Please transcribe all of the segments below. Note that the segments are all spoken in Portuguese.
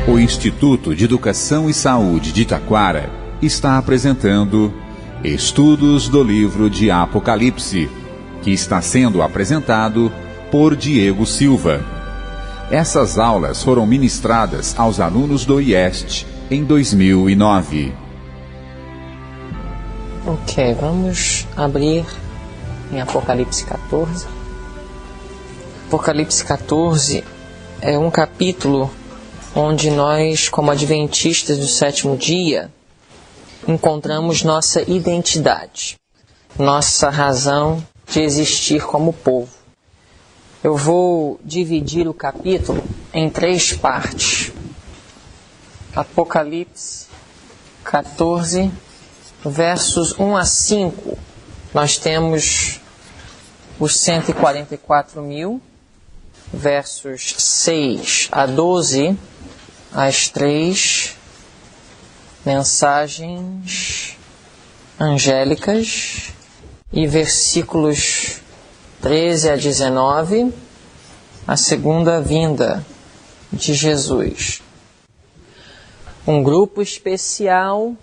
O Instituto de Educação e Saúde de Taquara está apresentando Estudos do Livro de Apocalipse, que está sendo apresentado por Diego Silva. Essas aulas foram ministradas aos alunos do IEST em 2009. Ok, vamos abrir em Apocalipse 14. Apocalipse 14 é um capítulo onde nós, como adventistas do sétimo dia, encontramos nossa identidade, nossa razão de existir como povo. Eu vou dividir o capítulo em 3 partes. Apocalipse 14, versos 1 a 5, nós temos os 144.000, versos 6 a 12, as 3 mensagens angélicas, e versículos 13 a 19, a segunda vinda de Jesus. Um grupo especial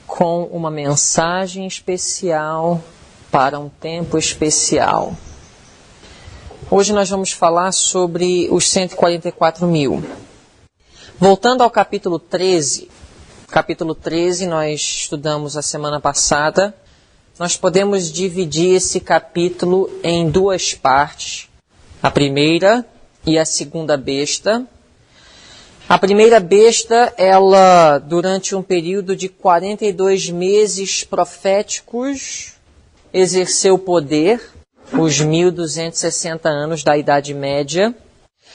com uma mensagem especial para um tempo especial. Hoje nós vamos falar sobre os 144.000. Voltando ao capítulo 13. Capítulo 13 nós estudamos a semana passada. Nós podemos dividir esse capítulo em 2 partes. A primeira e a segunda besta. A primeira besta, ela, durante um período de 42 meses proféticos, exerceu poder, os 1260 anos da Idade Média.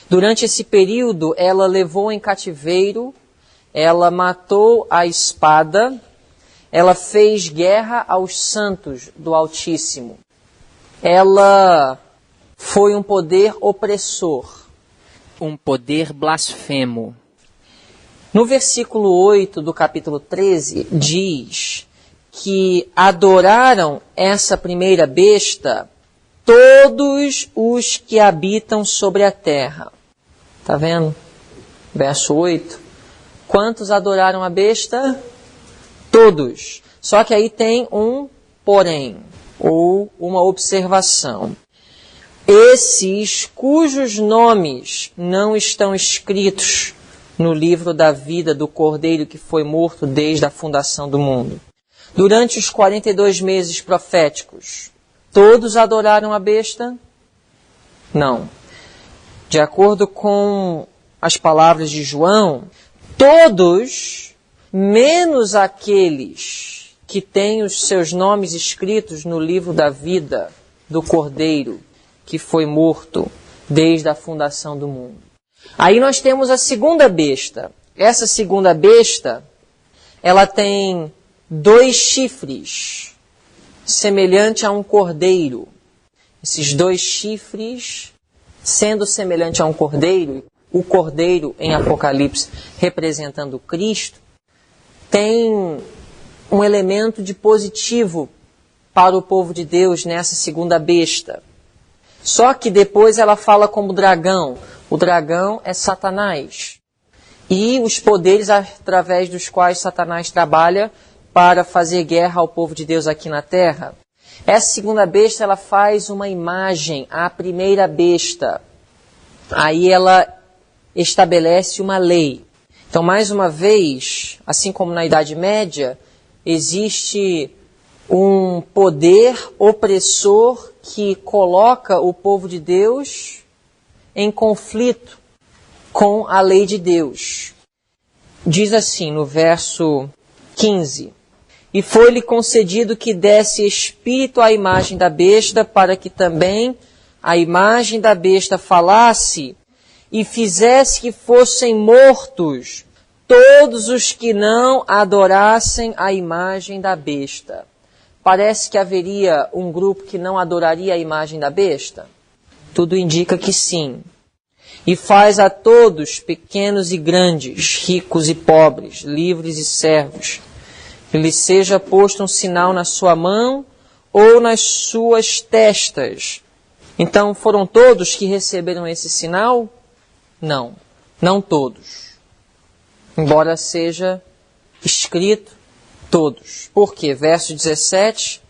Durante esse período, ela levou em cativeiro, ela matou a espada, ela fez guerra aos santos do Altíssimo. Ela foi um poder opressor, um poder blasfemo. No versículo 8 do capítulo 13, diz que adoraram essa primeira besta todos os que habitam sobre a terra. Está vendo? Verso 8. Quantos adoraram a besta? Todos. Só que aí tem um porém, ou uma observação. Esses cujos nomes não estão escritos no livro da vida do Cordeiro que foi morto desde a fundação do mundo. Durante os 42 meses proféticos, todos adoraram a besta? Não. De acordo com as palavras de João, todos, menos aqueles que têm os seus nomes escritos no livro da vida do Cordeiro, que foi morto desde a fundação do mundo. Aí nós temos a segunda besta. Essa segunda besta, ela tem 2 chifres, semelhante a um cordeiro. Esses 2 chifres, sendo semelhante a um cordeiro, o cordeiro em Apocalipse representando Cristo, tem um elemento de positivo para o povo de Deus nessa segunda besta. Só que depois ela fala como dragão. O dragão é Satanás. E os poderes através dos quais Satanás trabalha para fazer guerra ao povo de Deus aqui na terra. Essa segunda besta, ela faz uma imagem à primeira besta. Aí ela estabelece uma lei. Então, mais uma vez, assim como na Idade Média, existe um poder opressor que coloca o povo de Deus em conflito com a lei de Deus. Diz assim no verso 15: E foi-lhe concedido que desse espírito à imagem da besta, para que também a imagem da besta falasse e fizesse que fossem mortos todos os que não adorassem a imagem da besta. Parece que haveria um grupo que não adoraria a imagem da besta? Tudo indica que sim. E faz a todos, pequenos e grandes, ricos e pobres, livres e servos, que lhe seja posto um sinal na sua mão ou nas suas testas. Então, foram todos que receberam esse sinal? Não, não todos. embora seja escrito todos. Por quê? Verso 17,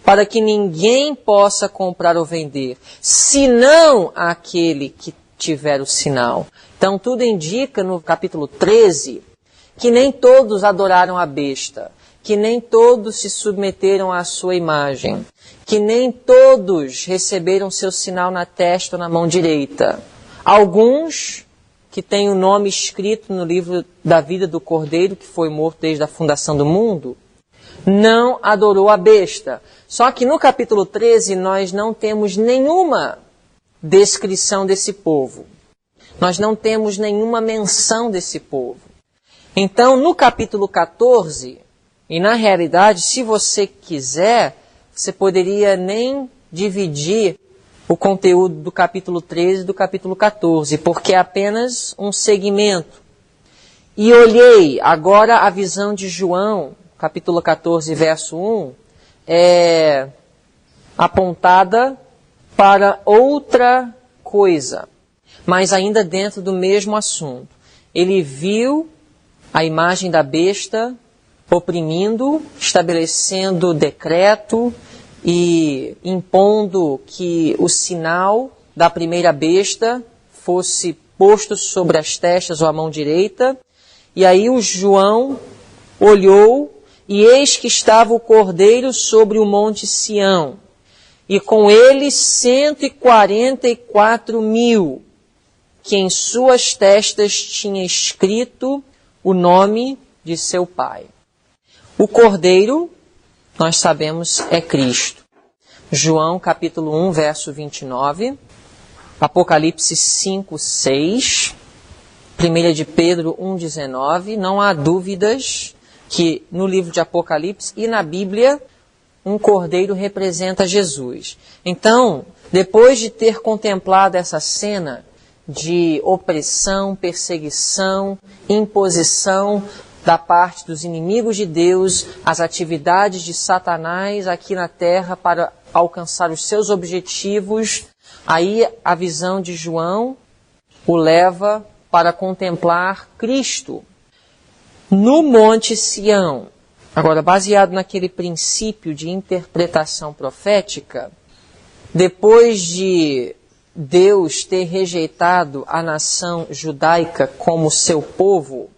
para que ninguém possa comprar ou vender, senão aquele que tiver o sinal. Então tudo indica no capítulo 13 que nem todos adoraram a besta, que nem todos se submeteram à sua imagem, que nem todos receberam seu sinal na testa ou na mão direita. Alguns que têm o nome escrito no livro da vida do Cordeiro, que foi morto desde a fundação do mundo, não adorou a besta. Só que no capítulo 13 nós não temos nenhuma descrição desse povo. Nós não temos nenhuma menção desse povo. Então, no capítulo 14, e na realidade, se você quiser, você poderia nem dividir o conteúdo do capítulo 13 e do capítulo 14, porque é apenas um segmento. E olhei, agora a visão de João, capítulo 14, verso 1, é apontada para outra coisa, mas ainda dentro do mesmo assunto. Ele viu a imagem da besta oprimindo, estabelecendo decreto e impondo que o sinal da primeira besta fosse posto sobre as testas ou a mão direita. E aí o João olhou e eis que estava o Cordeiro sobre o monte Sião, e com ele 144.000, que em suas testas tinha escrito o nome de seu Pai. O Cordeiro, nós sabemos, é Cristo. João capítulo 1, verso 29, Apocalipse 5, 6, 1 de Pedro 1, 19, não há dúvidas que no livro de Apocalipse e na Bíblia um cordeiro representa Jesus. Então, depois de ter contemplado essa cena de opressão, perseguição, imposição da parte dos inimigos de Deus, as atividades de Satanás aqui na terra para alcançar os seus objetivos, aí a visão de João o leva para contemplar Cristo no Monte Sião. Agora, baseado naquele princípio de interpretação profética, depois de Deus ter rejeitado a nação judaica como seu povo,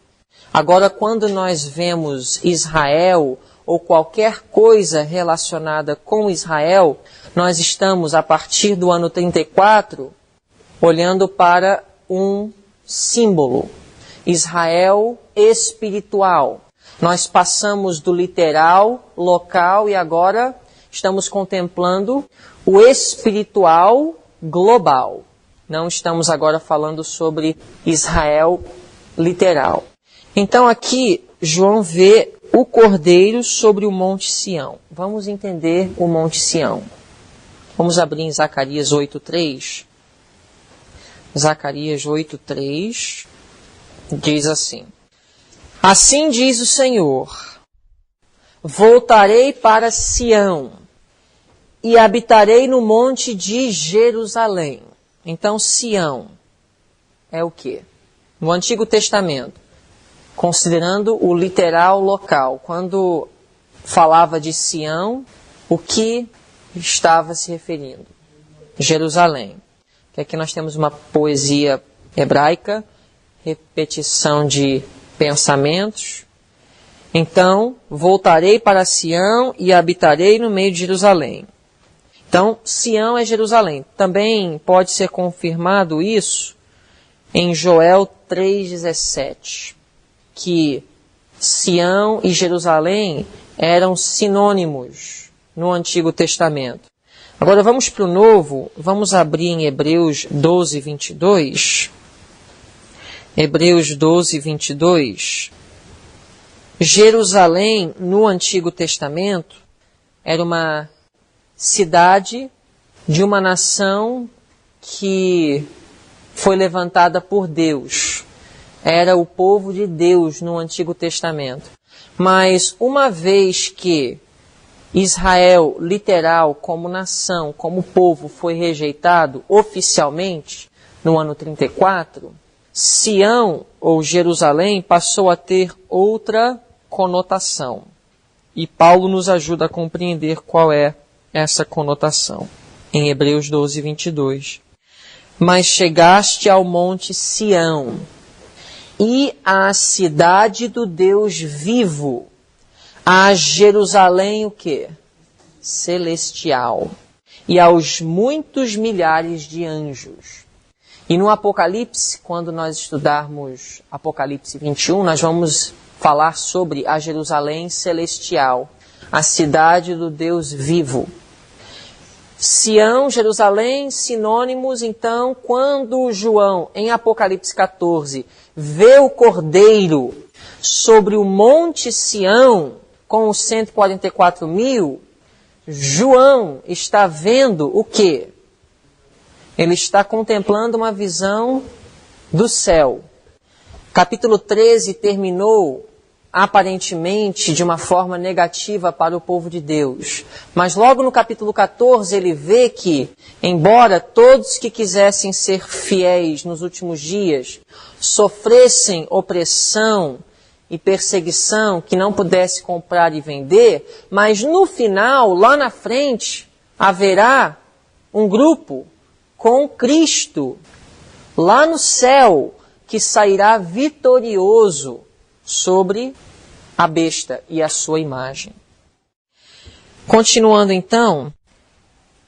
agora quando nós vemos Israel ou qualquer coisa relacionada com Israel, nós estamos, a partir do ano 34, olhando para um símbolo. Israel espiritual. Nós passamos do literal, local, e agora estamos contemplando o espiritual global. Não estamos agora falando sobre Israel literal. Então aqui João vê o Cordeiro sobre o Monte Sião. Vamos entender o Monte Sião. Vamos abrir em Zacarias 8:3. Zacarias 8:3 diz assim: Assim diz o Senhor, voltarei para Sião e habitarei no monte de Jerusalém. Então, Sião é o quê? No Antigo Testamento, considerando o literal local, quando falava de Sião, o que estava se referindo? Jerusalém. Que aqui nós temos uma poesia hebraica, repetição de pensamentos. Então, voltarei para Sião e habitarei no meio de Jerusalém. Então, Sião é Jerusalém. Também pode ser confirmado isso em Joel 3,17, que Sião e Jerusalém eram sinônimos no Antigo Testamento. Agora vamos para o Novo, vamos abrir em Hebreus 12:22. Hebreus 12:22. Jerusalém, no Antigo Testamento, era uma cidade de uma nação que foi levantada por Deus. Era o povo de Deus no Antigo Testamento. Mas uma vez que Israel, literal, como nação, como povo, foi rejeitado oficialmente no ano 34, Sião, ou Jerusalém, passou a ter outra conotação. E Paulo nos ajuda a compreender qual é essa conotação. Em Hebreus 12, 22. Mas chegaste ao monte Sião, e à cidade do Deus vivo, a Jerusalém o quê? Celestial, e aos muitos milhares de anjos. E no Apocalipse, quando nós estudarmos Apocalipse 21, nós vamos falar sobre a Jerusalém celestial, a cidade do Deus vivo. Sião, Jerusalém, sinônimos, então, quando João, em Apocalipse 14, vê o Cordeiro sobre o monte Sião, com os 144.000, João está vendo o quê? Ele está contemplando uma visão do céu. Capítulo 13 terminou aparentemente de uma forma negativa para o povo de Deus. Mas logo no capítulo 14 ele vê que, embora todos que quisessem ser fiéis nos últimos dias sofressem opressão e perseguição que não pudesse comprar e vender, mas no final, lá na frente, haverá um grupo com Cristo, lá no céu, que sairá vitorioso sobre a besta e a sua imagem. Continuando então,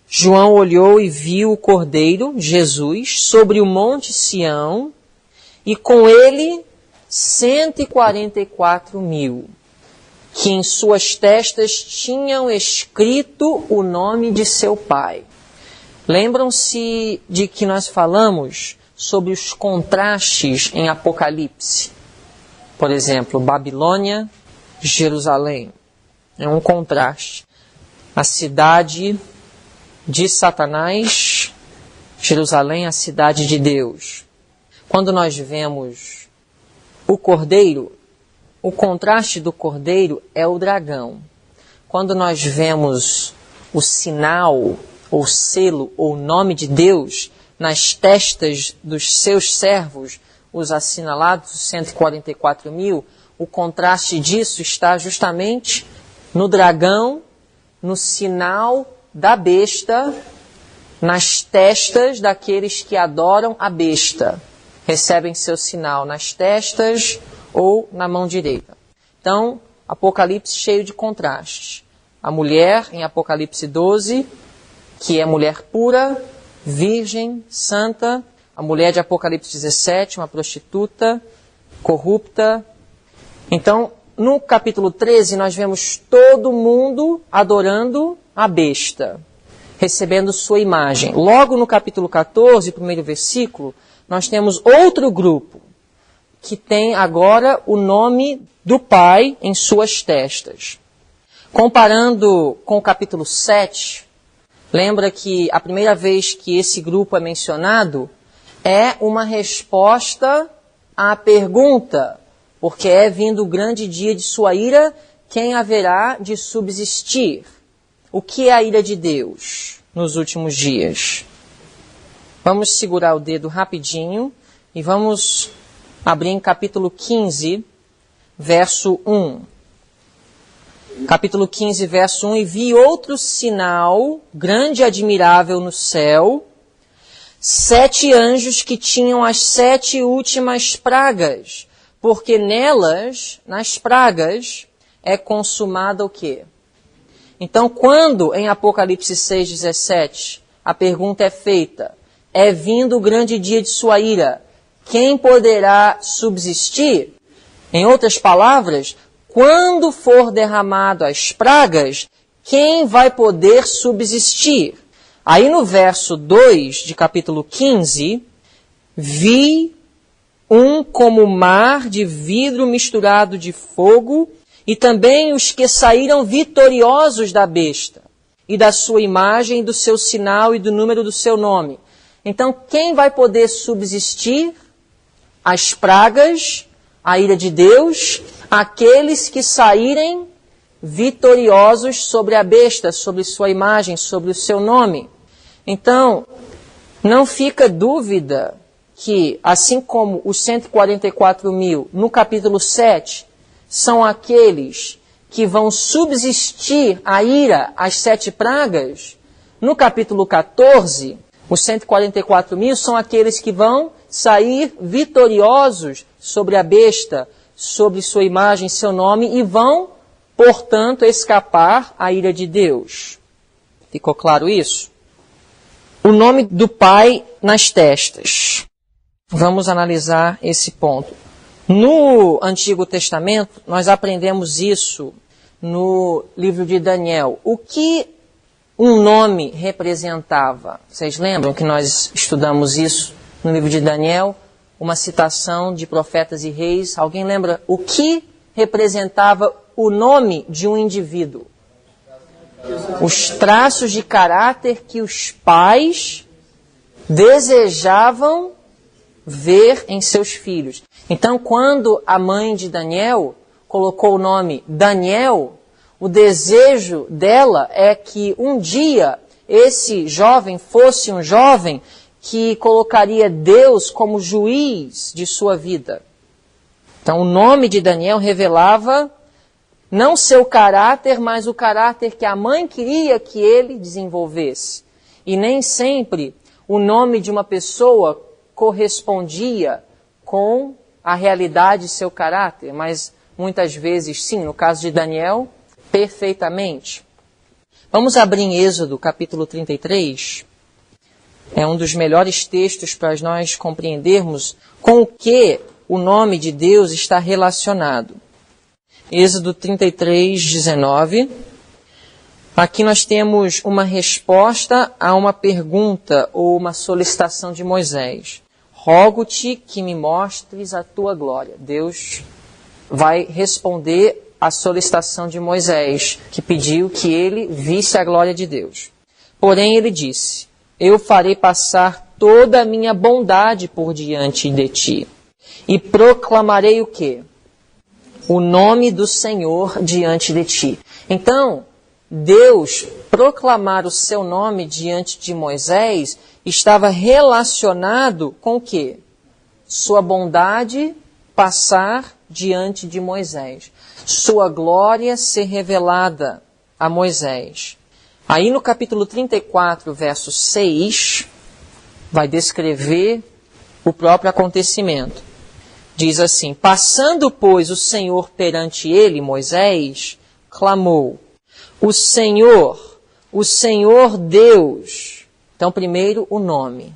João olhou e viu o Cordeiro, Jesus, sobre o monte Sião, e com ele 144.000, que em suas testas tinham escrito o nome de seu Pai. Lembram-se de que nós falamos sobre os contrastes em Apocalipse? Por exemplo, Babilônia, Jerusalém. É um contraste. A cidade de Satanás, Jerusalém, a cidade de Deus. Quando nós vemos o Cordeiro, o contraste do Cordeiro é o dragão. Quando nós vemos o sinal, ou selo, ou nome de Deus, nas testas dos seus servos, os assinalados, os 144.000, o contraste disso está justamente no dragão, no sinal da besta, nas testas daqueles que adoram a besta. Recebem seu sinal nas testas ou na mão direita. Então, Apocalipse cheio de contrastes. A mulher, em Apocalipse 12, que é mulher pura, virgem, santa. A mulher de Apocalipse 17, uma prostituta, corrupta. Então, no capítulo 13, nós vemos todo mundo adorando a besta, recebendo sua imagem. Logo no capítulo 14, primeiro versículo, nós temos outro grupo, que tem agora o nome do Pai em suas testas. Comparando com o capítulo 7, lembra que a primeira vez que esse grupo é mencionado é uma resposta à pergunta, porque é vindo o grande dia de sua ira, quem haverá de subsistir? O que é a ira de Deus nos últimos dias? Vamos segurar o dedo rapidinho e vamos abrir em capítulo 15, verso 1. Capítulo 15, verso 1. E vi outro sinal, grande e admirável no céu, 7 anjos que tinham as 7 últimas pragas, porque nelas, nas pragas, é consumada o quê? Então, quando em Apocalipse 6,17, a pergunta é feita, é vindo o grande dia de sua ira, quem poderá subsistir? Em outras palavras, quando for derramado as pragas, quem vai poder subsistir? Aí no verso 2 de capítulo 15, vi um como mar de vidro misturado de fogo, e também os que saíram vitoriosos da besta, e da sua imagem, do seu sinal e do número do seu nome. Então, quem vai poder subsistir às pragas, à ira de Deus? Aqueles que saírem vitoriosos sobre a besta, sobre sua imagem, sobre o seu nome. Então, não fica dúvida que, assim como os 144 mil no capítulo 7, são aqueles que vão subsistir a ira, as 7 pragas, no capítulo 14, os 144 mil são aqueles que vão sair vitoriosos sobre a besta, sobre sua imagem, seu nome, e vão, portanto, escapar à ira de Deus. Ficou claro isso? O nome do Pai nas testas. Vamos analisar esse ponto. No Antigo Testamento, nós aprendemos isso no livro de Daniel. O que um nome representava? Vocês lembram que nós estudamos isso no livro de Daniel? Uma citação de profetas e reis. Alguém lembra o que representava o nome de um indivíduo? Os traços de caráter que os pais desejavam ver em seus filhos. Então, quando a mãe de Daniel colocou o nome Daniel, o desejo dela é que um dia esse jovem fosse um jovem que colocaria Deus como juiz de sua vida. Então, o nome de Daniel revelava não seu caráter, mas o caráter que a mãe queria que ele desenvolvesse. E nem sempre o nome de uma pessoa correspondia com a realidade de seu caráter, mas muitas vezes sim, no caso de Daniel, perfeitamente. Vamos abrir em Êxodo, capítulo 33. É um dos melhores textos para nós compreendermos com o que o nome de Deus está relacionado. Êxodo 33, 19. Aqui nós temos uma resposta a uma pergunta ou uma solicitação de Moisés. Rogo-te que me mostres a tua glória. Deus vai responder à solicitação de Moisés, que pediu que ele visse a glória de Deus. Porém ele disse, eu farei passar toda a minha bondade por diante de ti. E proclamarei o quê? O nome do Senhor diante de ti. Então, Deus proclamar o seu nome diante de Moisés estava relacionado com o quê? Sua bondade passar diante de Moisés. Sua glória ser revelada a Moisés. Aí no capítulo 34, verso 6, vai descrever o próprio acontecimento. Diz assim, passando, pois, o Senhor perante ele, Moisés, clamou, o Senhor Deus. Então, primeiro, o nome.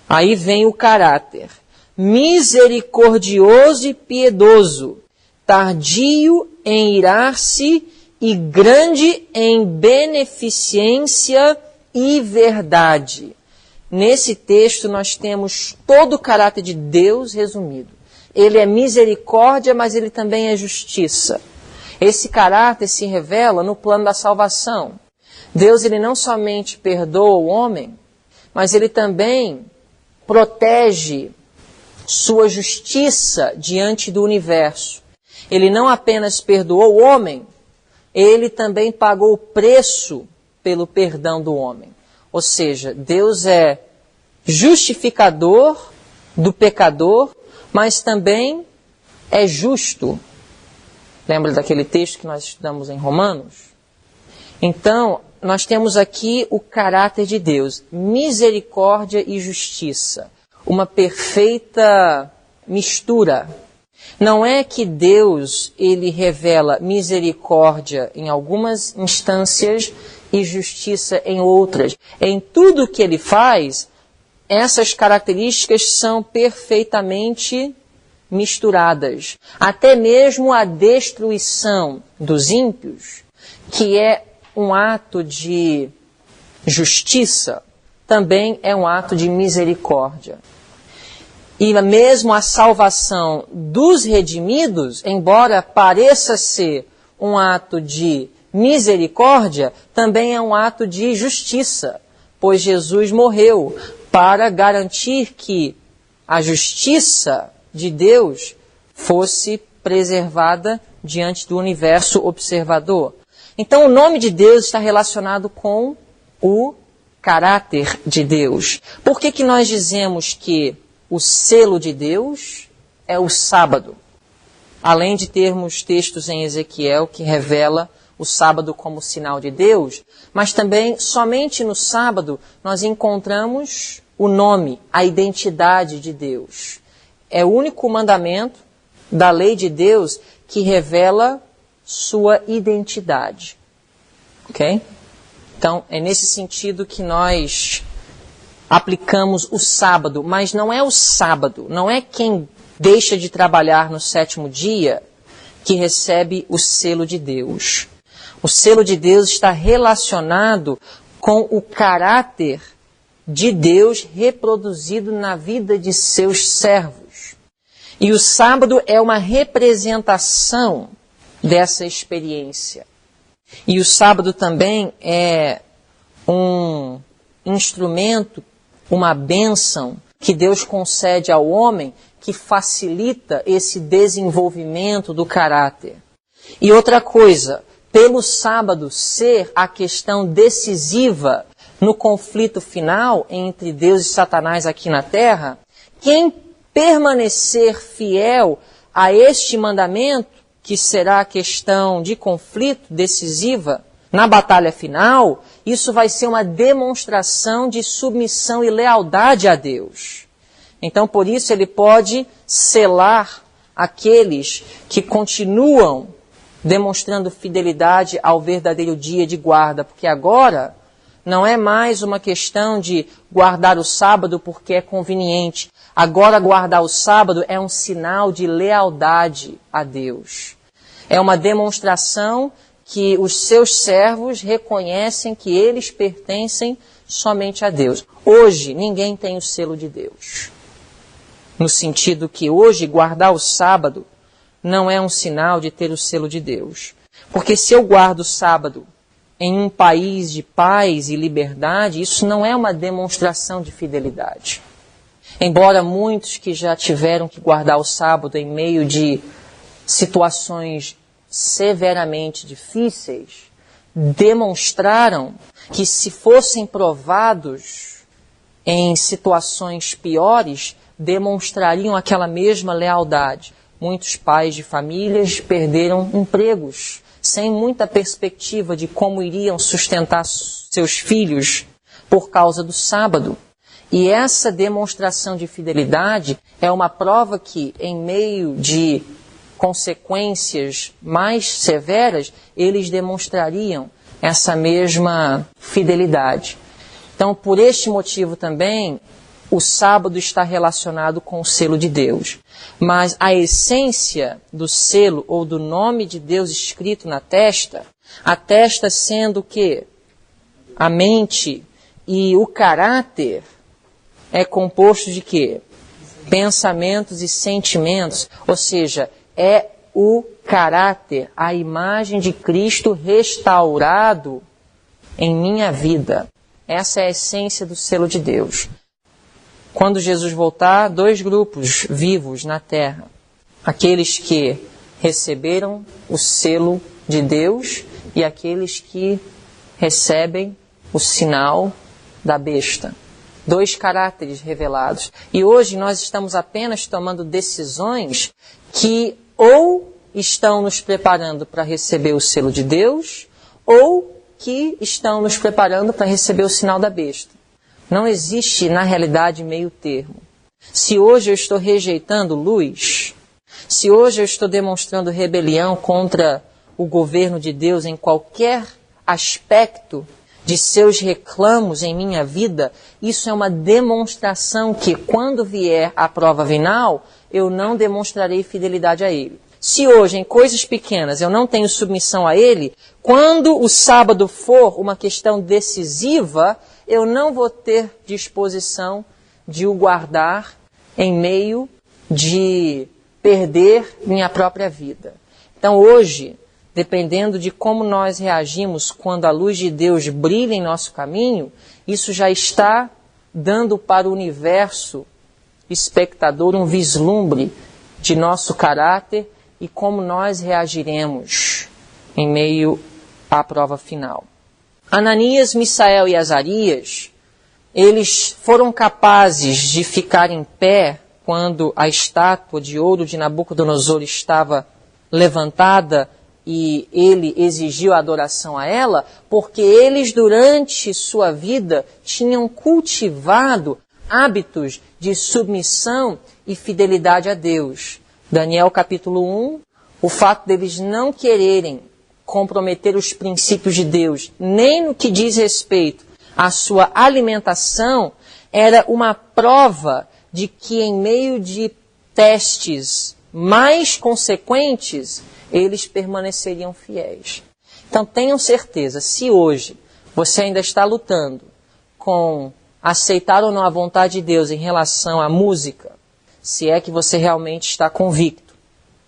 Aí vem o caráter. Misericordioso e piedoso, tardio em irar-se e grande em beneficência e verdade. Nesse texto nós temos todo o caráter de Deus resumido. Ele é misericórdia, mas ele também é justiça. Esse caráter se revela no plano da salvação. Deus ele não somente perdoa o homem, mas ele também protege sua justiça diante do universo. Ele não apenas perdoou o homem, ele também pagou o preço pelo perdão do homem. Ou seja, Deus é justificador do pecador, mas também é justo. Lembra daquele texto que nós estudamos em Romanos? Então, nós temos aqui o caráter de Deus, misericórdia e justiça, uma perfeita mistura. Não é que Deus ele revela misericórdia em algumas instâncias e justiça em outras. Em tudo que ele faz, essas características são perfeitamente misturadas. Até mesmo a destruição dos ímpios, que é um ato de justiça, também é um ato de misericórdia. E mesmo a salvação dos redimidos, embora pareça ser um ato de misericórdia, também é um ato de justiça, pois Jesus morreu para garantir que a justiça de Deus fosse preservada diante do universo observador. Então o nome de Deus está relacionado com o caráter de Deus. Por que nós dizemos que o selo de Deus é o sábado. Além de termos textos em Ezequiel que revela o sábado como sinal de Deus, mas também somente no sábado nós encontramos o nome, a identidade de Deus. É o único mandamento da lei de Deus que revela sua identidade. Ok? Então, é nesse sentido que nós aplicamos o sábado, mas não é o sábado, não é quem deixa de trabalhar no sétimo dia que recebe o selo de Deus. O selo de Deus está relacionado com o caráter de Deus reproduzido na vida de seus servos. E o sábado é uma representação dessa experiência. E o sábado também é um instrumento, uma bênção que Deus concede ao homem que facilita esse desenvolvimento do caráter. E outra coisa, pelo sábado ser a questão decisiva no conflito final entre Deus e Satanás aqui na terra, quem permanecer fiel a este mandamento, que será a questão de conflito decisiva na batalha final, isso vai ser uma demonstração de submissão e lealdade a Deus. Então, por isso, ele pode selar aqueles que continuam demonstrando fidelidade ao verdadeiro dia de guarda, porque agora não é mais uma questão de guardar o sábado porque é conveniente. Agora, guardar o sábado é um sinal de lealdade a Deus. É uma demonstração que os seus servos reconhecem que eles pertencem somente a Deus. Hoje, ninguém tem o selo de Deus. No sentido que hoje, guardar o sábado não é um sinal de ter o selo de Deus. Porque se eu guardo o sábado em um país de paz e liberdade, isso não é uma demonstração de fidelidade. Embora muitos que já tiveram que guardar o sábado em meio de situações severamente difíceis, demonstraram que se fossem provados em situações piores, demonstrariam aquela mesma lealdade. Muitos pais de famílias perderam empregos, sem muita perspectiva de como iriam sustentar seus filhos por causa do sábado. E essa demonstração de fidelidade é uma prova que, em meio de consequências mais severas, eles demonstrariam essa mesma fidelidade. Então, por este motivo também, o sábado está relacionado com o selo de Deus. Mas a essência do selo ou do nome de Deus escrito na testa, a testa sendo o quê? A mente e o caráter é composto de quê? Pensamentos e sentimentos, ou seja, é o caráter, a imagem de Cristo restaurado em minha vida. Essa é a essência do selo de Deus. Quando Jesus voltar, 2 grupos vivos na terra. Aqueles que receberam o selo de Deus e aqueles que recebem o sinal da besta. 2 caráteres revelados. E hoje nós estamos apenas tomando decisões que ou estão nos preparando para receber o selo de Deus, ou que estão nos preparando para receber o sinal da besta. Não existe, na realidade, meio termo. Se hoje eu estou rejeitando luz, se hoje eu estou demonstrando rebelião contra o governo de Deus em qualquer aspecto de seus reclamos em minha vida, isso é uma demonstração que, quando vier a prova final, eu não demonstrarei fidelidade a Ele. Se hoje, em coisas pequenas, eu não tenho submissão a Ele, quando o sábado for uma questão decisiva, eu não vou ter disposição de o guardar em meio de perder minha própria vida. Então hoje, dependendo de como nós reagimos quando a luz de Deus brilha em nosso caminho, isso já está dando para o universo espectador um vislumbre de nosso caráter e como nós reagiremos em meio à prova final. Ananias, Misael e Azarias eles foram capazes de ficar em pé quando a estátua de ouro de Nabucodonosor estava levantada e ele exigiu adoração a ela, porque eles, durante sua vida, tinham cultivado hábitos de submissão e fidelidade a Deus. Daniel capítulo 1, o fato deles não quererem comprometer os princípios de Deus, nem no que diz respeito à sua alimentação, era uma prova de que em meio de testes mais consequentes, eles permaneceriam fiéis. Então tenham certeza, se hoje você ainda está lutando com aceitar ou não a vontade de Deus em relação à música, se é que você realmente está convicto,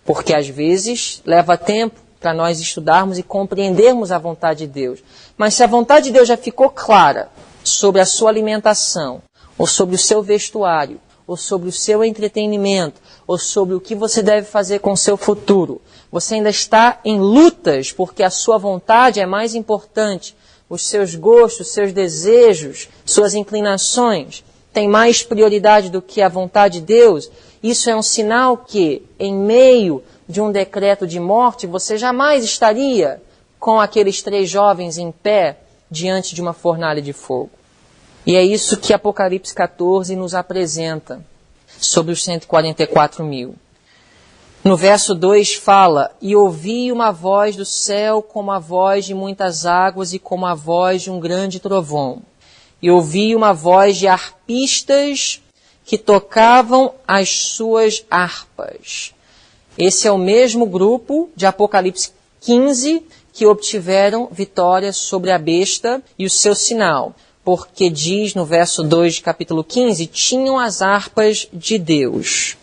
porque às vezes leva tempo para nós estudarmos e compreendermos a vontade de Deus. Mas se a vontade de Deus já ficou clara sobre a sua alimentação, ou sobre o seu vestuário, ou sobre o seu entretenimento, ou sobre o que você deve fazer com o seu futuro, você ainda está em lutas porque a sua vontade é mais importante, os seus gostos, seus desejos, suas inclinações têm mais prioridade do que a vontade de Deus, isso é um sinal que, em meio de um decreto de morte, você jamais estaria com aqueles 3 jovens em pé diante de uma fornalha de fogo. E é isso que Apocalipse 14 nos apresenta sobre os 144.000. No verso 2 fala, e ouvi uma voz do céu como a voz de muitas águas e como a voz de um grande trovão. E ouvi uma voz de harpistas que tocavam as suas harpas. Esse é o mesmo grupo de Apocalipse 15 que obtiveram vitória sobre a besta e o seu sinal. Porque diz no verso 2 de capítulo 15, tinham as harpas de Deus.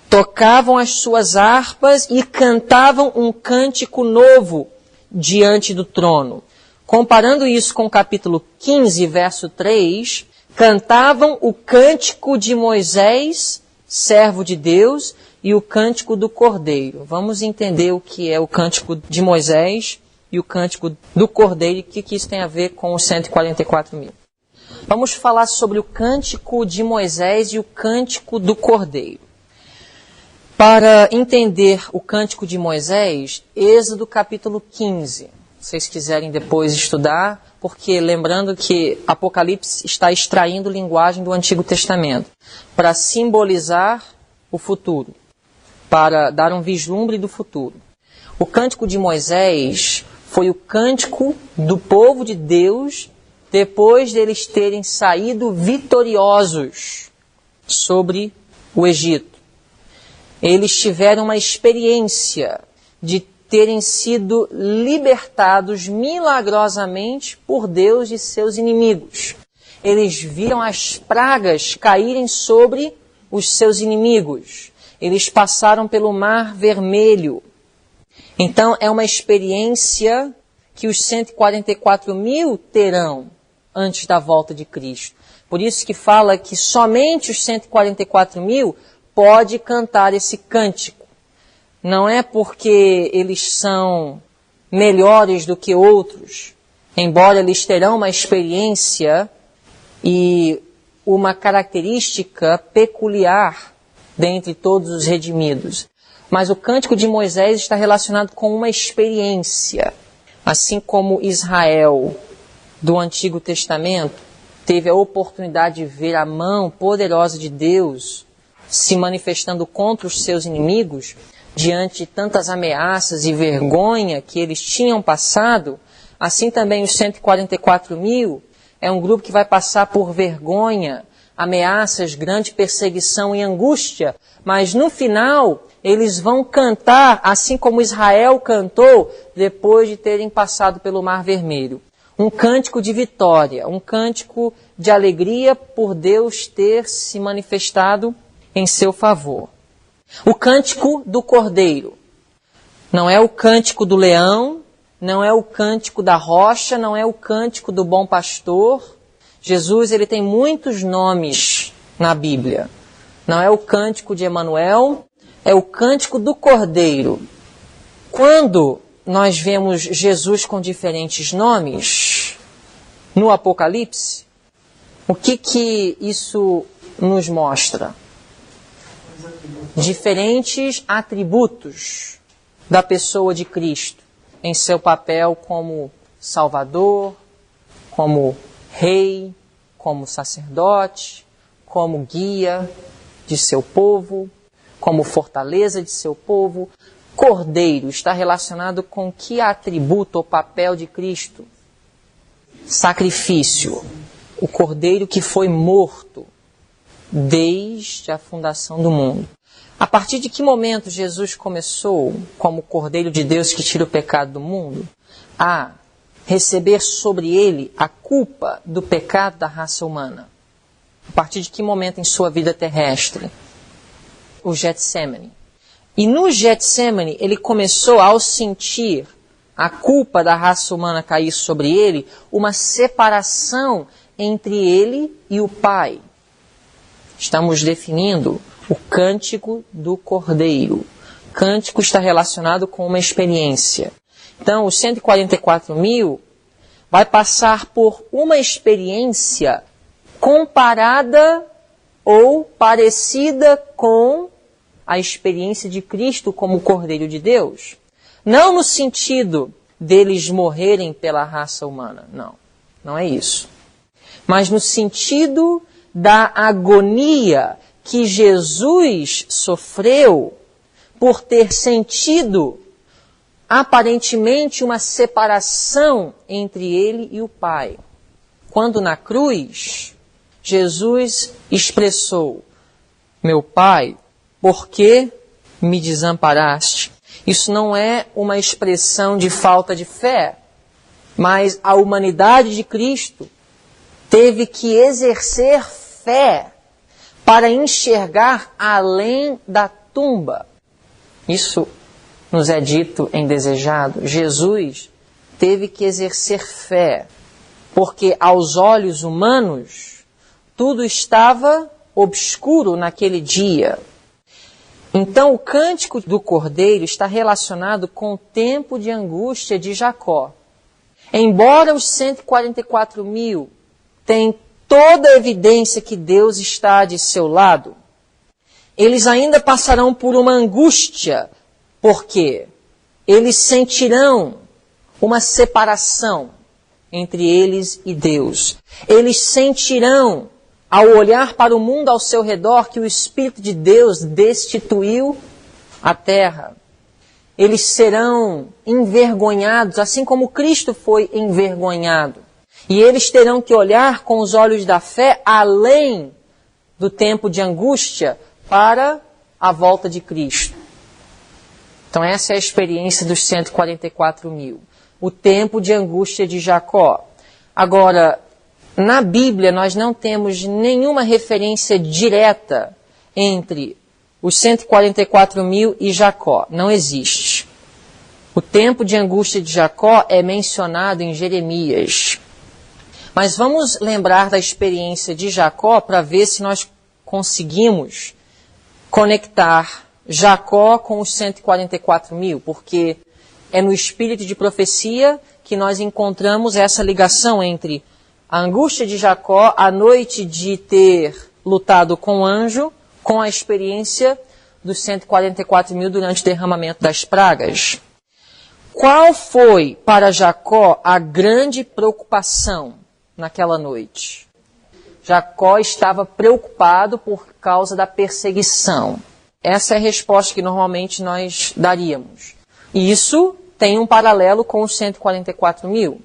Tocavam as suas harpas e cantavam um cântico novo diante do trono. Comparando isso com o capítulo 15, verso 3, cantavam o cântico de Moisés, servo de Deus, e o cântico do Cordeiro. Vamos entender o que é o cântico de Moisés e o cântico do Cordeiro, e o que isso tem a ver com os 144.000. Vamos falar sobre o cântico de Moisés e o cântico do Cordeiro. Para entender o cântico de Moisés, Êxodo capítulo 15. Se vocês quiserem depois estudar, porque lembrando que Apocalipse está extraindo linguagem do Antigo Testamento para simbolizar o futuro, para dar um vislumbre do futuro. O cântico de Moisés foi o cântico do povo de Deus depois deles terem saído vitoriosos sobre o Egito. Eles tiveram uma experiência de terem sido libertados milagrosamente por Deus de seus inimigos. Eles viram as pragas caírem sobre os seus inimigos. Eles passaram pelo Mar Vermelho. Então é uma experiência que os 144.000 terão antes da volta de Cristo. Por isso que fala que somente os 144.000 pode cantar esse cântico. Não é porque eles são melhores do que outros, embora eles terão uma experiência e uma característica peculiar dentre todos os redimidos. Mas o cântico de Moisés está relacionado com uma experiência. Assim como Israel do Antigo Testamento teve a oportunidade de ver a mão poderosa de Deus se manifestando contra os seus inimigos, diante de tantas ameaças e vergonha que eles tinham passado, assim também os 144.000 é um grupo que vai passar por vergonha, ameaças, grande perseguição e angústia, mas no final eles vão cantar assim como Israel cantou depois de terem passado pelo Mar Vermelho. Um cântico de vitória, um cântico de alegria por Deus ter se manifestado em seu favor. O cântico do Cordeiro. Não é o cântico do leão, não é o cântico da rocha, não é o cântico do bom pastor. Jesus, ele tem muitos nomes na Bíblia. Não é o cântico de Emanuel, é o cântico do Cordeiro. Quando nós vemos Jesus com diferentes nomes no Apocalipse, O que isso nos mostra? Diferentes atributos da pessoa de Cristo em seu papel como Salvador, como Rei, como sacerdote, como guia de seu povo, como fortaleza de seu povo. Cordeiro está relacionado com que atributo ou papel de Cristo? Sacrifício. O cordeiro que foi morto desde a fundação do mundo. A partir de que momento Jesus começou, como Cordeiro de Deus que tira o pecado do mundo, a receber sobre ele a culpa do pecado da raça humana? A partir de que momento em sua vida terrestre? O Getsemane. E no Getsemane ele começou, ao sentir a culpa da raça humana cair sobre ele, uma separação entre ele e o Pai. Estamos definindo o cântico do Cordeiro. Cântico está relacionado com uma experiência. Então, os 144.000 vai passar por uma experiência comparada ou parecida com a experiência de Cristo como Cordeiro de Deus. Não no sentido deles morrerem pela raça humana, não é isso. Mas no sentido da agonia que Jesus sofreu por ter sentido aparentemente uma separação entre ele e o Pai. Quando na cruz, Jesus expressou: meu Pai, por que me desamparaste? Isso não é uma expressão de falta de fé, mas a humanidade de Cristo teve que exercer fé para enxergar além da tumba. Isso nos é dito em Desejado. Jesus teve que exercer fé, porque aos olhos humanos tudo estava obscuro naquele dia. Então o cântico do Cordeiro está relacionado com o tempo de angústia de Jacó. Embora os 144.000 tenham toda a evidência que Deus está de seu lado, eles ainda passarão por uma angústia, porque eles sentirão uma separação entre eles e Deus. Eles sentirão, ao olhar para o mundo ao seu redor, que o Espírito de Deus destituiu a terra. Eles serão envergonhados, assim como Cristo foi envergonhado. E eles terão que olhar com os olhos da fé além do tempo de angústia para a volta de Cristo. Então essa é a experiência dos 144.000. O tempo de angústia de Jacó. Agora, na Bíblia nós não temos nenhuma referência direta entre os 144.000 e Jacó. Não existe. O tempo de angústia de Jacó é mencionado em Jeremias. Mas vamos lembrar da experiência de Jacó para ver se nós conseguimos conectar Jacó com os 144.000, porque é no espírito de profecia que nós encontramos essa ligação entre a angústia de Jacó, a noite de ter lutado com o anjo, com a experiência dos 144.000 durante o derramamento das pragas. Qual foi para Jacó a grande preocupação naquela noite? Jacó estava preocupado por causa da perseguição. Essa é a resposta que normalmente nós daríamos. E isso tem um paralelo com os 144.000.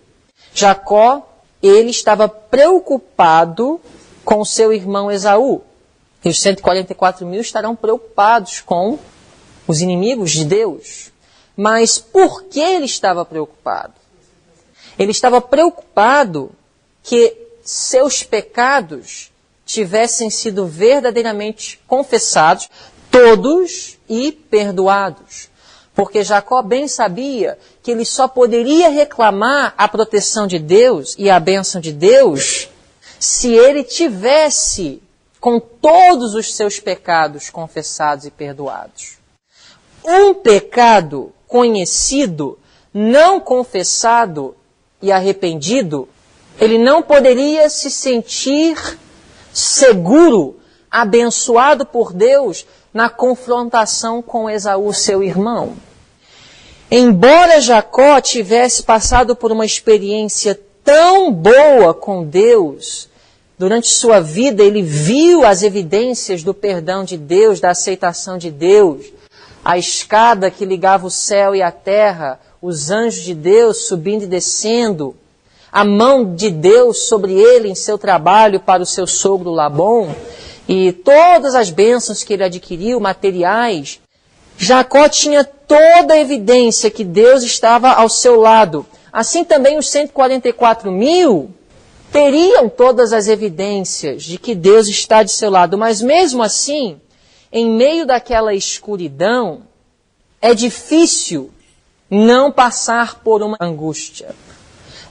Jacó, ele estava preocupado com seu irmão Esaú. E os 144.000 estarão preocupados com os inimigos de Deus. Mas por que ele estava preocupado? Ele estava preocupado que seus pecados tivessem sido verdadeiramente confessados, todos, e perdoados. Porque Jacó bem sabia que ele só poderia reclamar a proteção de Deus e a bênção de Deus se ele tivesse com todos os seus pecados confessados e perdoados. Um pecado conhecido, não confessado e arrependido, Ele não poderia se sentir seguro, abençoado por Deus, na confrontação com Esaú, seu irmão. Embora Jacó tivesse passado por uma experiência tão boa com Deus, durante sua vida ele viu as evidências do perdão de Deus, da aceitação de Deus, a escada que ligava o céu e a terra, os anjos de Deus subindo e descendo, a mão de Deus sobre ele em seu trabalho para o seu sogro Labão, e todas as bênçãos que ele adquiriu, materiais. Jacó tinha toda a evidência que Deus estava ao seu lado. Assim também os 144.000 teriam todas as evidências de que Deus está de seu lado. Mas mesmo assim, em meio daquela escuridão, é difícil não passar por uma angústia,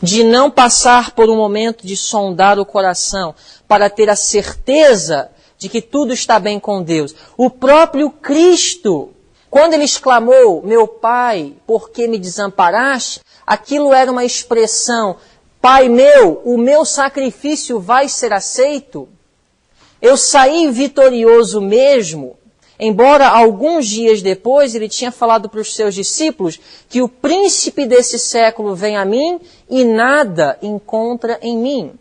de não passar por um momento de sondar o coração, para ter a certeza de que tudo está bem com Deus. O próprio Cristo, quando ele exclamou, meu Pai, por que me desamparaste? Aquilo era uma expressão, Pai meu, o meu sacrifício vai ser aceito? Eu saí vitorioso mesmo? Embora alguns dias depois ele tinha falado para os seus discípulos que o príncipe desse século vem a mim e nada encontra em mim.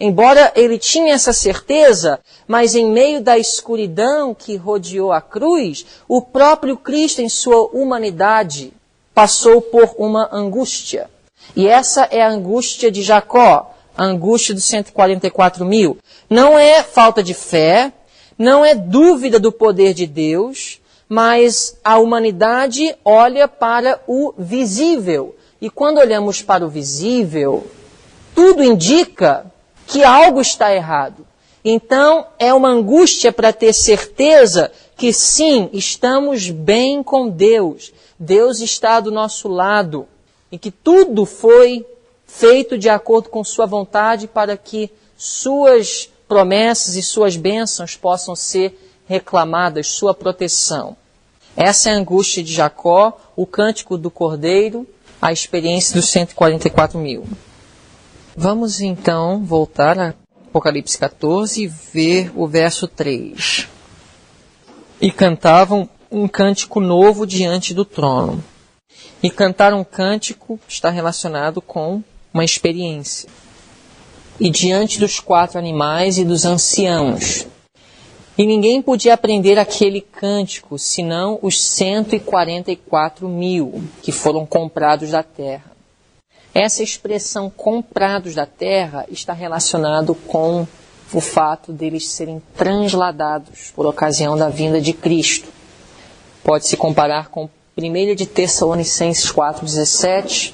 Embora ele tinha essa certeza, mas em meio da escuridão que rodeou a cruz, o próprio Cristo, em sua humanidade, passou por uma angústia. E essa é a angústia de Jacó, a angústia dos 144.000. Não é falta de fé, não é dúvida do poder de Deus, mas a humanidade olha para o visível. E quando olhamos para o visível, tudo indica que algo está errado. Então, é uma angústia para ter certeza que sim, estamos bem com Deus. Deus está do nosso lado. E que tudo foi feito de acordo com sua vontade para que suas promessas e suas bênçãos possam ser reclamadas, sua proteção. Essa é a angústia de Jacó, o cântico do Cordeiro, a experiência dos 144.000. Vamos então voltar a Apocalipse 14 e ver o verso 3. E cantavam um cântico novo diante do trono. E cantar um cântico está relacionado com uma experiência. E diante dos 4 animais e dos anciãos. E ninguém podia aprender aquele cântico, senão os 144.000 que foram comprados da terra. Essa expressão comprados da terra está relacionado com o fato deles serem transladados por ocasião da vinda de Cristo. Pode-se comparar com 1 de Tessalonicenses 4,17,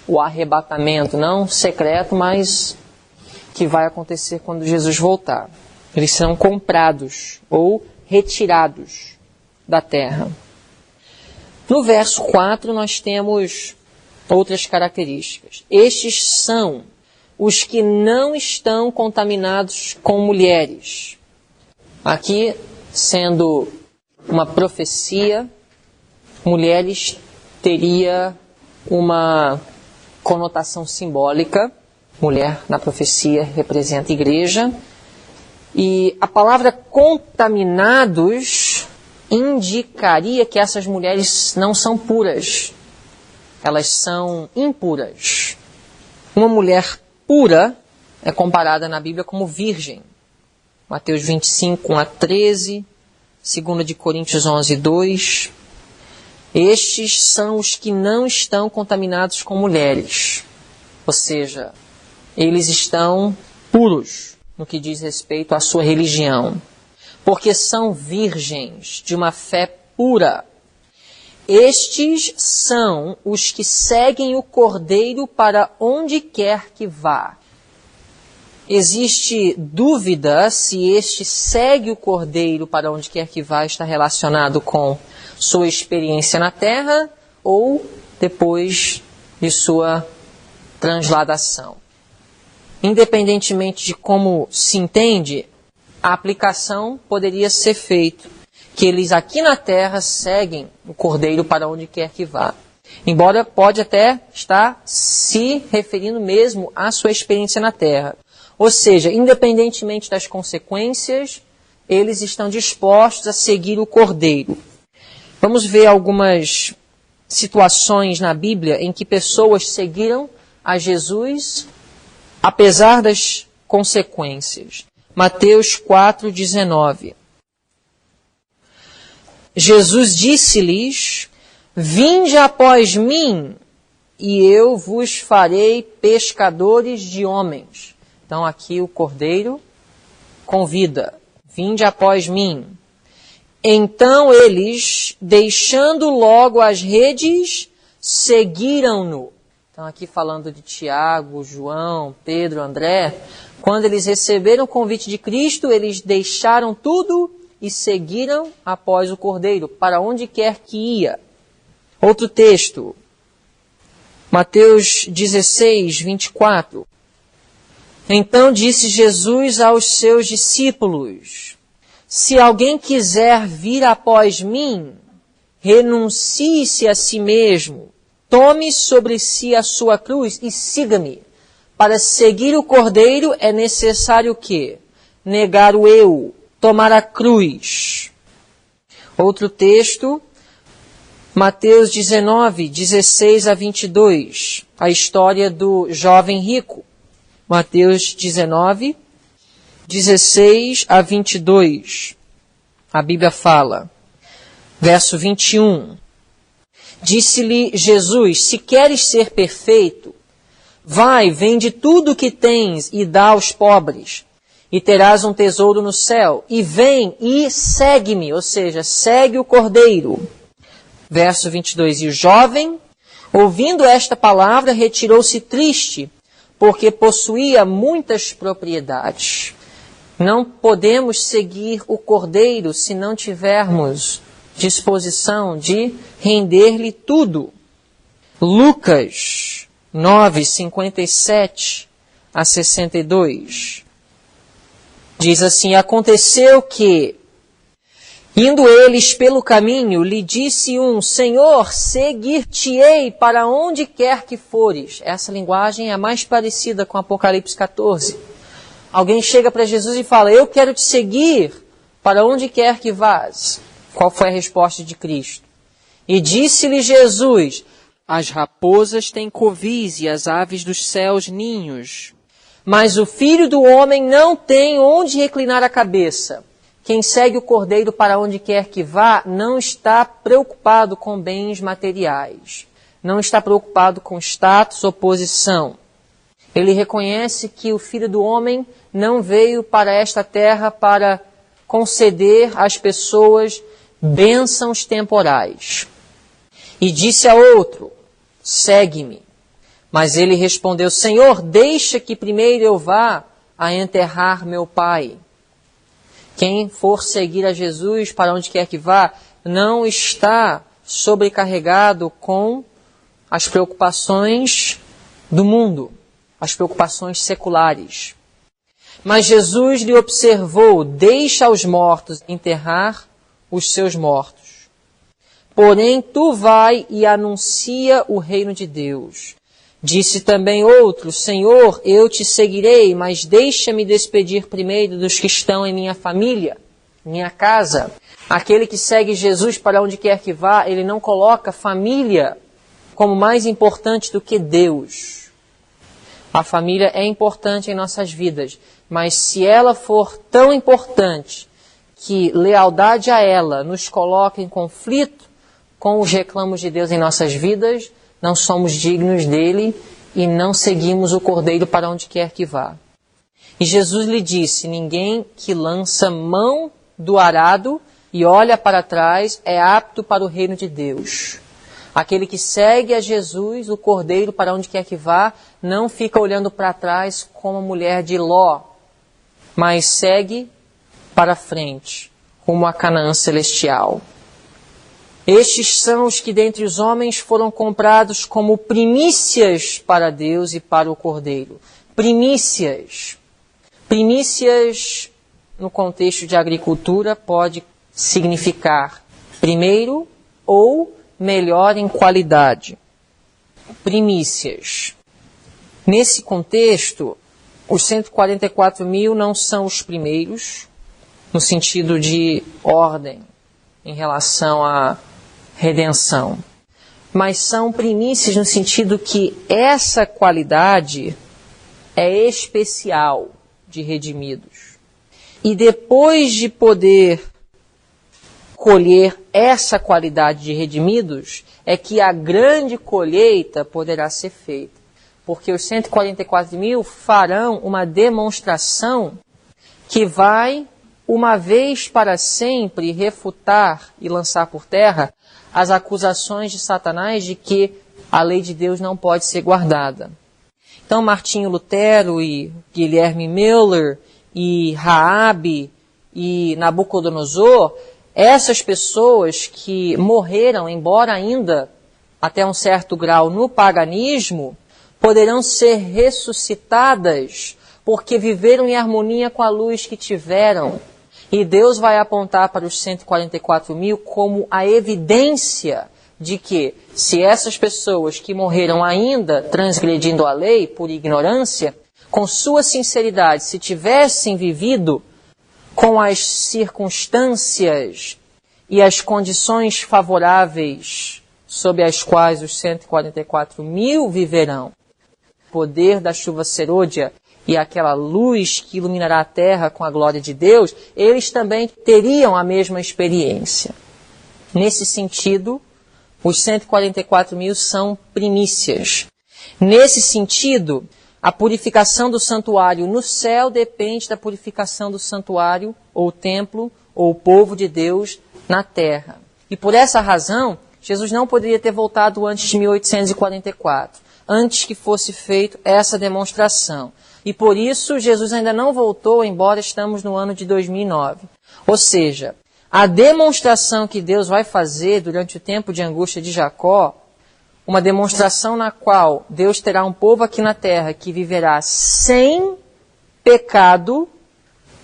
o arrebatamento, não secreto, mas que vai acontecer quando Jesus voltar. Eles serão comprados ou retirados da terra. No verso 4 nós temos outras características. Estes são os que não estão contaminados com mulheres. Aqui, sendo uma profecia, mulheres teria uma conotação simbólica. Mulher, na profecia, representa a igreja. E a palavra contaminados indicaria que essas mulheres não são puras. Elas são impuras. Uma mulher pura é comparada na Bíblia como virgem. Mateus 25, 1-13, 2 de Coríntios 11, 2. Estes são os que não estão contaminados com mulheres. Ou seja, eles estão puros no que diz respeito à sua religião. Porque são virgens de uma fé pura. Estes são os que seguem o Cordeiro para onde quer que vá. Existe dúvida se este segue o Cordeiro para onde quer que vá está relacionado com sua experiência na terra ou depois de sua transladação. Independentemente de como se entende, a aplicação poderia ser feita que eles aqui na terra seguem o Cordeiro para onde quer que vá. Embora pode até estar se referindo mesmo à sua experiência na terra. Ou seja, independentemente das consequências, eles estão dispostos a seguir o Cordeiro. Vamos ver algumas situações na Bíblia em que pessoas seguiram a Jesus apesar das consequências. Mateus 4:19. Jesus disse-lhes: vinde após mim, e eu vos farei pescadores de homens. Então aqui o Cordeiro convida: vinde após mim. Então eles, deixando logo as redes, seguiram-no. Então aqui falando de Tiago, João, Pedro, André, quando eles receberam o convite de Cristo, eles deixaram tudo e seguiram após o Cordeiro, para onde quer que ia. Outro texto, Mateus 16:24. Então disse Jesus aos seus discípulos: se alguém quiser vir após mim, renuncie-se a si mesmo, tome sobre si a sua cruz e siga-me. Para seguir o Cordeiro é necessário o quê? Negar o eu, tomar a cruz. Outro texto, Mateus 19:16-22, a história do jovem rico. Mateus 19:16-22. A Bíblia fala, verso 21. Disse-lhe Jesus: se queres ser perfeito, vai, vende tudo o que tens e dá aos pobres, e terás um tesouro no céu. E vem e segue-me, ou seja, segue o Cordeiro. Verso 22. E o jovem, ouvindo esta palavra, retirou-se triste, porque possuía muitas propriedades. Não podemos seguir o Cordeiro se não tivermos disposição de render-lhe tudo. Lucas 9:57-62. Diz assim: aconteceu que, indo eles pelo caminho, lhe disse um: Senhor, seguir-te-ei para onde quer que fores. Essa linguagem é a mais parecida com Apocalipse 14. Alguém chega para Jesus e fala: eu quero te seguir para onde quer que vás. Qual foi a resposta de Cristo? E disse-lhe Jesus: as raposas têm covis e as aves dos céus ninhos, mas o Filho do Homem não tem onde reclinar a cabeça. Quem segue o Cordeiro para onde quer que vá não está preocupado com bens materiais, não está preocupado com status ou posição. Ele reconhece que o Filho do Homem não veio para esta terra para conceder às pessoas bênçãos temporais. E disse a outro: segue-me. Mas ele respondeu: Senhor, deixa que primeiro eu vá a enterrar meu pai. Quem for seguir a Jesus para onde quer que vá, não está sobrecarregado com as preocupações do mundo, as preocupações seculares. Mas Jesus lhe observou: deixa aos mortos enterrar os seus mortos. Porém, tu vai e anuncia o reino de Deus. Disse também outro: Senhor, eu te seguirei, mas deixa-me despedir primeiro dos que estão em minha família, minha casa. Aquele que segue Jesus para onde quer que vá, ele não coloca família como mais importante do que Deus. A família é importante em nossas vidas, mas se ela for tão importante que lealdade a ela nos coloca em conflito com os reclamos de Deus em nossas vidas, não somos dignos dele e não seguimos o Cordeiro para onde quer que vá. E Jesus lhe disse: ninguém que lança mão do arado e olha para trás é apto para o reino de Deus. Aquele que segue a Jesus, o Cordeiro, para onde quer que vá, não fica olhando para trás como a mulher de Ló, mas segue para frente, rumo a Canaã celestial. Estes são os que dentre os homens foram comprados como primícias para Deus e para o Cordeiro. Primícias. Primícias, no contexto de agricultura, pode significar primeiro ou melhor em qualidade. Primícias. Nesse contexto, os 144 mil não são os primeiros, no sentido de ordem, em relação à redenção. Mas são primícias no sentido que essa qualidade é especial de redimidos. E depois de poder colher essa qualidade de redimidos, é que a grande colheita poderá ser feita. Porque os 144 mil farão uma demonstração que vai, uma vez para sempre, refutar e lançar por terra as acusações de Satanás de que a lei de Deus não pode ser guardada. Então, Martinho Lutero e Guilherme Müller e Raabe e Nabucodonosor, essas pessoas que morreram, embora ainda até um certo grau no paganismo, poderão ser ressuscitadas porque viveram em harmonia com a luz que tiveram. E Deus vai apontar para os 144 mil como a evidência de que, se essas pessoas que morreram ainda transgredindo a lei por ignorância, com sua sinceridade, se tivessem vivido com as circunstâncias e as condições favoráveis sob as quais os 144 mil viverão, o poder da chuva serôdia e aquela luz que iluminará a terra com a glória de Deus, eles também teriam a mesma experiência. Nesse sentido, os 144 mil são primícias. Nesse sentido, a purificação do santuário no céu depende da purificação do santuário, ou templo, ou povo de Deus na terra. E por essa razão, Jesus não poderia ter voltado antes de 1844, antes que fosse feita essa demonstração. E por isso, Jesus ainda não voltou, embora estamos no ano de 2009. Ou seja, a demonstração que Deus vai fazer durante o tempo de angústia de Jacó, uma demonstração na qual Deus terá um povo aqui na terra que viverá sem pecado,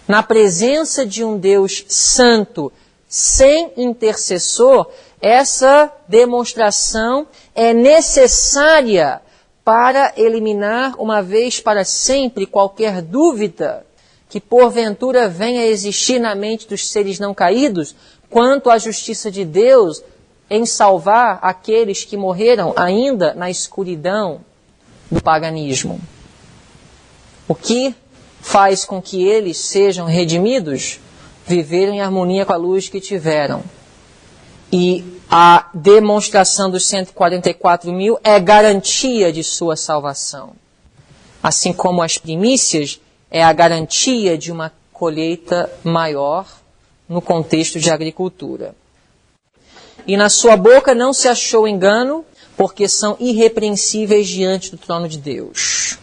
na presença de um Deus santo, sem intercessor, essa demonstração é necessária para eliminar uma vez para sempre qualquer dúvida que porventura venha a existir na mente dos seres não caídos quanto à justiça de Deus em salvar aqueles que morreram ainda na escuridão do paganismo. O que faz com que eles sejam redimidos? Viveram em harmonia com a luz que tiveram. E a demonstração dos 144 mil é garantia de sua salvação. Assim como as primícias é a garantia de uma colheita maior no contexto de agricultura. E na sua boca não se achou engano, porque são irrepreensíveis diante do trono de Deus.